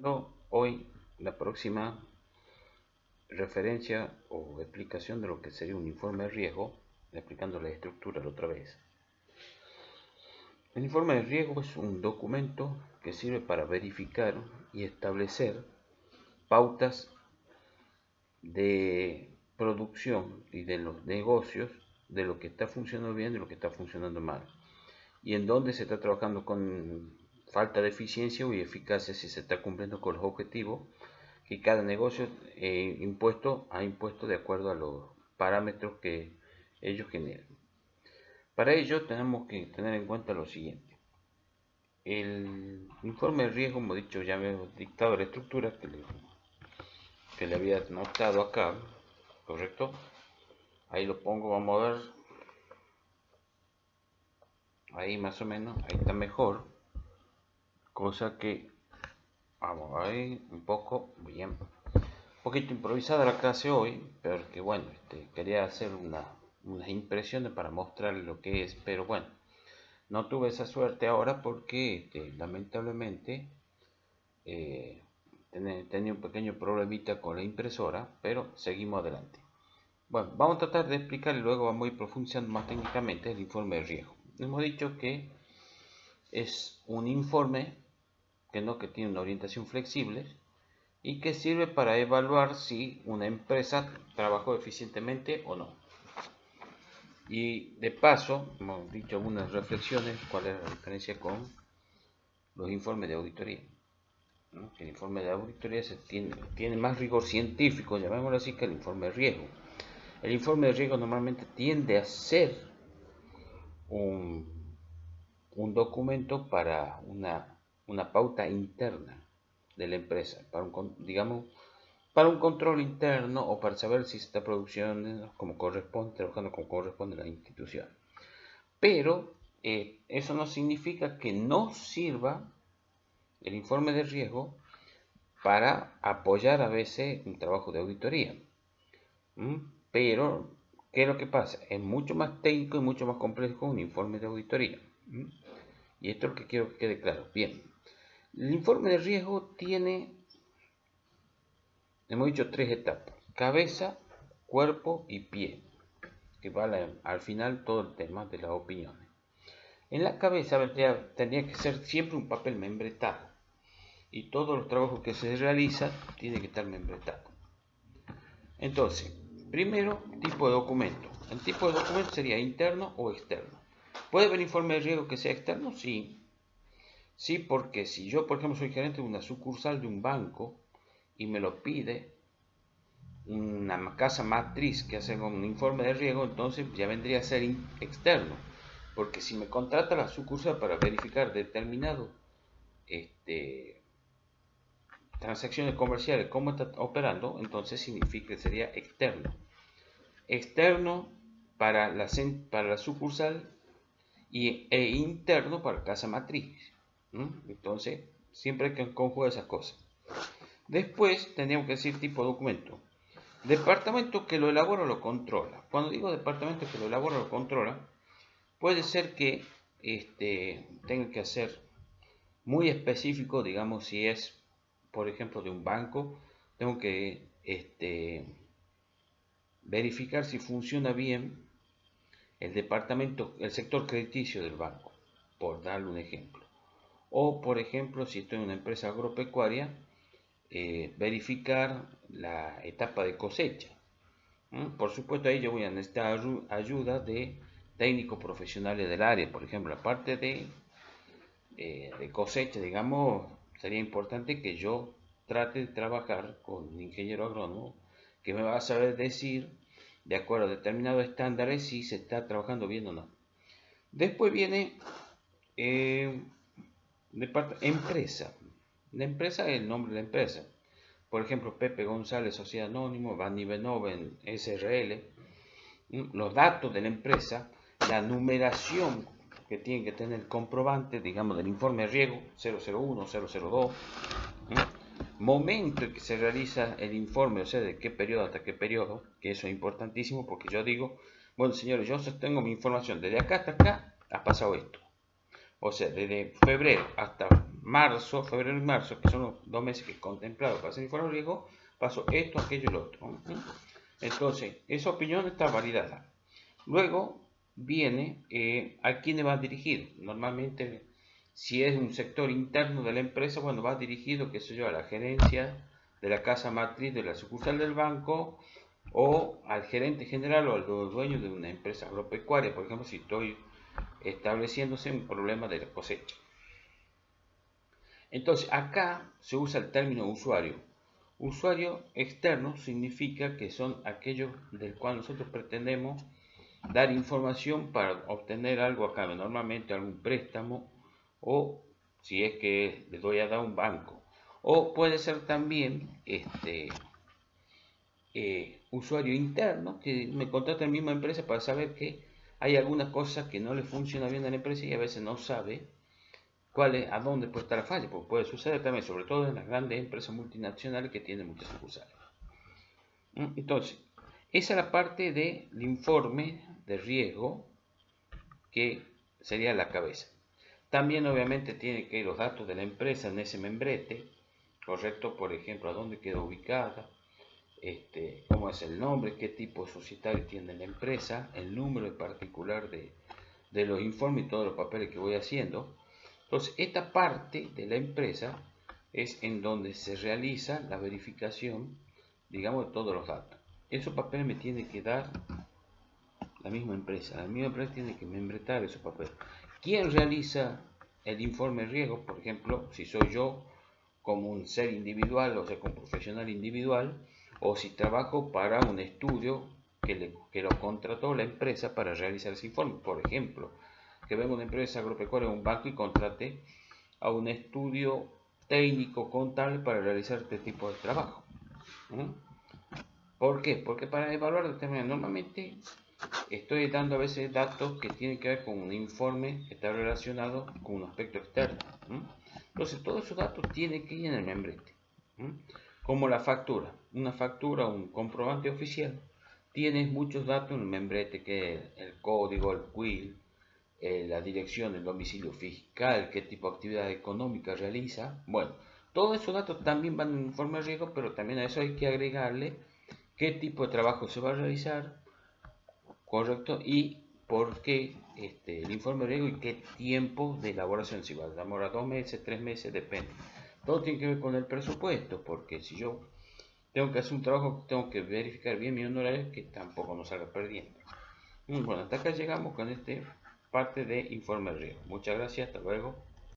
Hoy la próxima referencia o explicación de lo que sería un informe de riesgo, explicando la estructura otra vez. El informe de riesgo es un documento que sirve para verificar y establecer pautas de producción y de los negocios, de lo que está funcionando bien y de lo que está funcionando mal, y en dónde se está trabajando con falta de eficiencia o eficacia, si se está cumpliendo con los objetivos que cada negocio ha impuesto de acuerdo a los parámetros que ellos generan. Para ello tenemos que tener en cuenta lo siguiente. El informe de riesgo, como he dicho, ya me he dictado la estructura que le había notado acá, ¿correcto? Ahí lo pongo, vamos a ver. Ahí más o menos, ahí está mejor. Cosa que, vamos ahí, un poco, bien. Un poquito improvisada la clase hoy, pero que bueno, quería hacer unas impresiones para mostrarles lo que es, pero bueno, no tuve esa suerte ahora porque lamentablemente eh, tenía un pequeño problemita con la impresora, pero seguimos adelante. Bueno, vamos a tratar de explicar y luego vamos a ir profundizando más técnicamente el informe de riesgo. Hemos dicho que es un informe que tiene una orientación flexible y que sirve para evaluar si una empresa trabajó eficientemente o no. Y de paso, hemos dicho algunas reflexiones, cuál es la diferencia con los informes de auditoría. ¿No? El informe de auditoría tiene más rigor científico, llamémoslo así, que el informe de riesgo. El informe de riesgo normalmente tiende a ser un, un documento para una pauta interna de la empresa, digamos, para un control interno o para saber si se está produciendo como corresponde, trabajando como corresponde a la institución. Pero eso no significa que no sirva el informe de riesgo para apoyar a veces un trabajo de auditoría. Pero, ¿qué es lo que pasa? Es mucho más técnico y mucho más complejo un informe de auditoría. Y esto es lo que quiero que quede claro. Bien, el informe de riesgo tiene, hemos dicho, tres etapas: cabeza, cuerpo y pie, que va al final todo el tema de las opiniones. En la cabeza tendría que ser siempre un papel membretado, y todos los trabajos que se realizan tienen que estar membretados. Entonces, primero, tipo de documento. El tipo de documento sería interno o externo. ¿Puede haber informe de riesgo que sea externo? Sí. Sí, porque si yo, por ejemplo, soy gerente de una sucursal de un banco y me lo pide una casa matriz que hace un informe de riesgo, entonces ya vendría a ser externo. Porque si me contrata la sucursal para verificar determinado transacciones comerciales, cómo está operando, entonces significa que sería externo. Externo para la sucursal e interno para casa matriz. Entonces, siempre hay que conjugar esas cosas. Después tendríamos que decir tipo de documento. Departamento que lo elabora o lo controla. Cuando digo departamento que lo elabora o lo controla, puede ser que tenga que ser muy específico, digamos, si es, por ejemplo, de un banco, tengo que verificar si funciona bien el sector crediticio del banco, por darle un ejemplo. O, por ejemplo, si estoy en una empresa agropecuaria, verificar la etapa de cosecha. Por supuesto, ahí yo voy a necesitar ayuda de técnicos profesionales del área. Por ejemplo, la parte de cosecha, digamos, sería importante que yo trate de trabajar con un ingeniero agrónomo que me va a saber decir, de acuerdo a determinados estándares, si se está trabajando bien o no. Después viene eh, empresa. La empresa es el nombre de la empresa. Por ejemplo, Pepe González, Sociedad Anónimo, Bani Benoven, SRL. Los datos de la empresa, la numeración que tiene que tener el comprobante, digamos, del informe de riesgo, 001, 002, momento en que se realiza el informe, o sea, de qué periodo hasta qué periodo, que eso es importantísimo porque yo digo, bueno, señores, yo sostengo mi información, desde acá hasta acá ha pasado esto. O sea, desde febrero hasta marzo, febrero y marzo, que son los 2 meses que he contemplado para hacer informe de riesgo, pasó esto, aquello y lo otro. Entonces, esa opinión está validada. Luego viene a quién va dirigido. Normalmente, si es un sector interno de la empresa, bueno, va dirigido, qué sé yo, a la gerencia de la casa matriz de la sucursal del banco, o al gerente general o al dueño de una empresa agropecuaria, por ejemplo, si estoy estableciéndose un problema de la cosecha. Entonces, acá se usa el término usuario. Usuario externo significa que son aquellos del cual nosotros pretendemos dar información para obtener algo a cambio, normalmente algún préstamo, o si es que le doy a dar un banco. O puede ser también usuario interno que me contrata la misma empresa para saber que hay algunas cosas que no le funciona bien a la empresa y a veces no sabe a dónde puede estar la falla, porque puede suceder también, sobre todo en las grandes empresas multinacionales que tienen muchas sucursales. Entonces, esa es la parte del informe de riesgo, que sería la cabeza. También obviamente tiene que ir los datos de la empresa en ese membrete, correcto, por ejemplo, a dónde queda ubicada, cómo es el nombre, qué tipo societario tiene la empresa, el número en particular de los informes y todos los papeles que voy haciendo. Entonces, esta parte de la empresa es en donde se realiza la verificación, digamos, de todos los datos. Esos papeles me tiene que dar la misma empresa tiene que membretar esos papeles. ¿Quién realiza el informe de riesgo? Por ejemplo, si soy yo como un ser individual, o sea, como profesional individual, o si trabajo para un estudio que lo contrató la empresa para realizar ese informe. Por ejemplo, que venga una empresa agropecuaria o un banco y contrate a un estudio técnico contable para realizar este tipo de trabajo. ¿Por qué? Porque para evaluar normalmente estoy dando a veces datos que tienen que ver con un informe que está relacionado con un aspecto externo. Entonces, todos esos datos tienen que ir en el membrete. Como la factura. Una factura, un comprobante oficial, tienes muchos datos en el membrete, que es el código, el CUIL, la dirección, el domicilio fiscal, qué tipo de actividad económica realiza. Bueno, todos esos datos también van en informe de riesgo, pero también a eso hay que agregarle qué tipo de trabajo se va a realizar, correcto, y por qué el informe de riesgo y qué tiempo de elaboración, si va a demorar 2 meses, 3 meses, depende. Todo tiene que ver con el presupuesto, porque si yo tengo que hacer un trabajo, tengo que verificar bien mi honorario, que tampoco nos salga perdiendo. Bueno, hasta acá llegamos con esta parte de informe de riesgo. Muchas gracias, hasta luego.